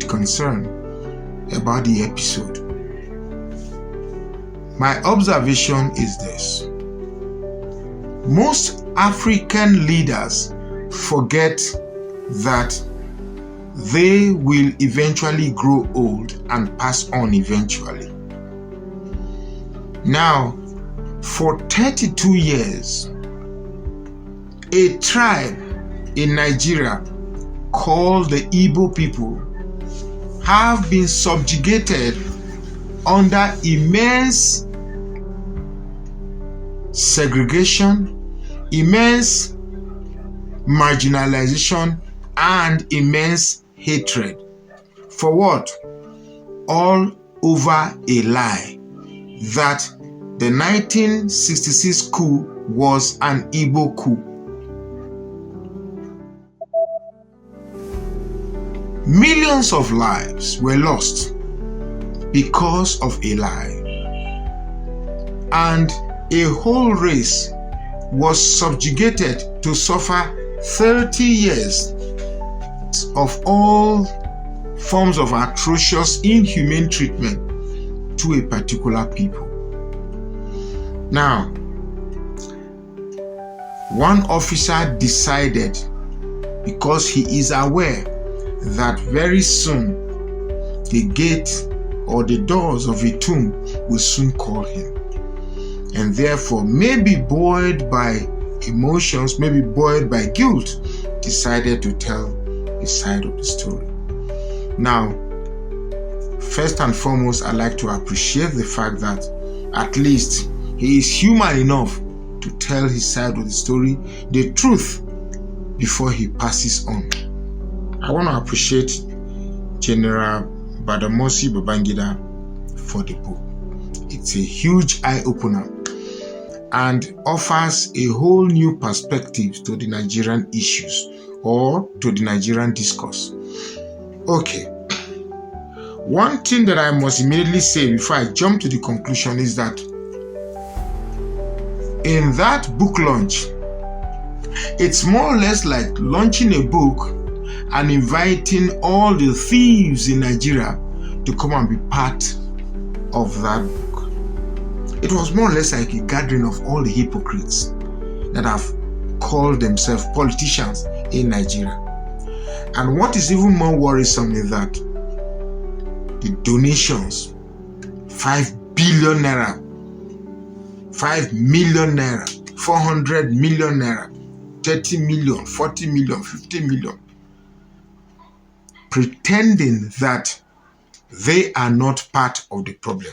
concern about the episode. My observation is this: most African leaders forget that they will eventually grow old and pass on eventually. Now, for 32 years, a tribe in Nigeria called the Igbo people have been subjugated under immense segregation, immense marginalization, and immense hatred. For what? All over a lie that the 1966 coup was an Igbo coup. Millions of lives were lost because of a lie, and a whole race was subjugated to suffer 30 years of all forms of atrocious, inhumane treatment to a particular people. Now, one officer decided, because he is aware that very soon the gate or the doors of a tomb will soon call him, and therefore, maybe buoyed by emotions, maybe buoyed by guilt, decided to tell his side of the story. Now, first and foremost, I like to appreciate the fact that at least he is human enough to tell his side of the story, the truth, before he passes on. I want to appreciate General Badamasi Babangida for the book. It's a huge eye-opener and offers a whole new perspective to the Nigerian issues or to the Nigerian discourse. Okay. One thing that I must immediately say before I jump to the conclusion is that in that book launch, it's more or less like launching a book and inviting all the thieves in Nigeria to come and be part of that book. It was more or less like a gathering of all the hypocrites that have called themselves politicians in Nigeria. And what is even more worrisome is that the donations, 5 billion naira, 5 million naira, 400 million naira, 30 million, 40 million, 50 million, pretending that they are not part of the problem.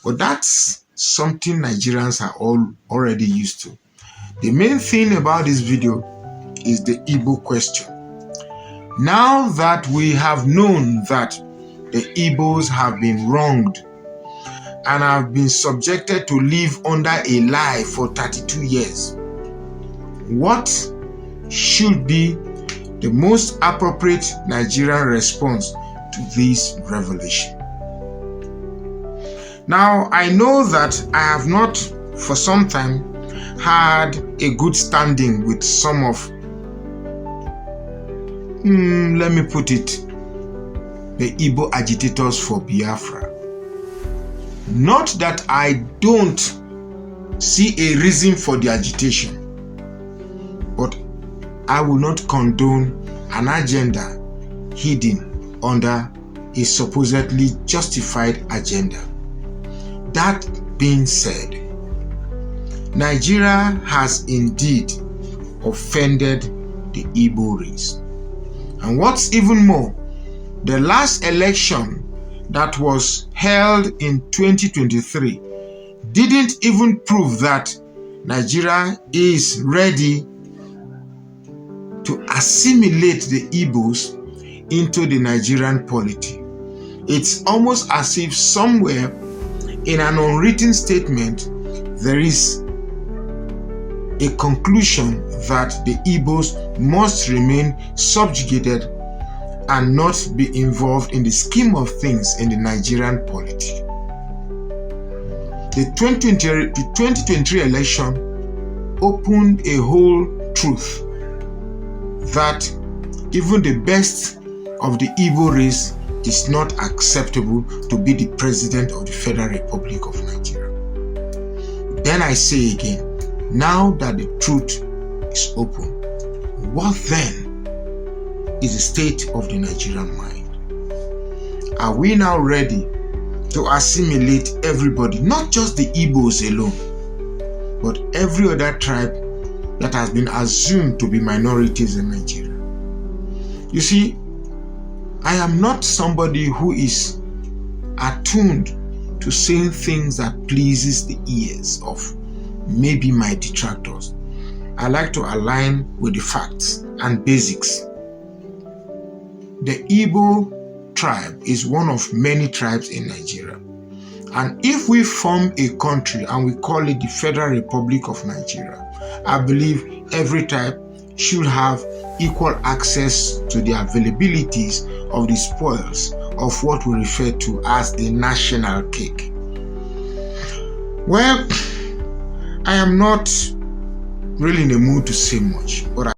But that's something Nigerians are all already used to. The main thing about this video is the Igbo question. Now that we have known that the Igbos have been wronged and have been subjected to live under a lie for 32 years, what should be the most appropriate Nigerian response to this revelation? Now, I know that I have not for some time had a good standing with some of, let me put it, the Igbo agitators for Biafra. Not that I don't see a reason for the agitation, but I will not condone an agenda hidden under a supposedly justified agenda. That being said, Nigeria has indeed offended the Igbo race. And what's even more, the last election that was held in 2023 didn't even prove that Nigeria is ready to assimilate the Igbos into the Nigerian polity. It's almost as if somewhere in an unwritten statement there is a conclusion that the Igbos must remain subjugated and not be involved in the scheme of things in the Nigerian polity. The 2023 election opened a whole truth that even the best of the Igbo race is not acceptable to be the president of the Federal Republic of Nigeria. Then I say again, now that the truth is open, what then is the state of the Nigerian mind? Are we now ready to assimilate everybody, not just the Igbos alone, but every other tribe that has been assumed to be minorities in Nigeria? You see, I am not somebody who is attuned to saying things that pleases the ears of maybe my detractors. I like to align with the facts and basics. The Igbo tribe is one of many tribes in Nigeria. And if we form a country and we call it the Federal Republic of Nigeria, I believe every tribe should have equal access to the availabilities of the spoils of what we refer to as the national cake. Well, I am not really in the mood to say much, but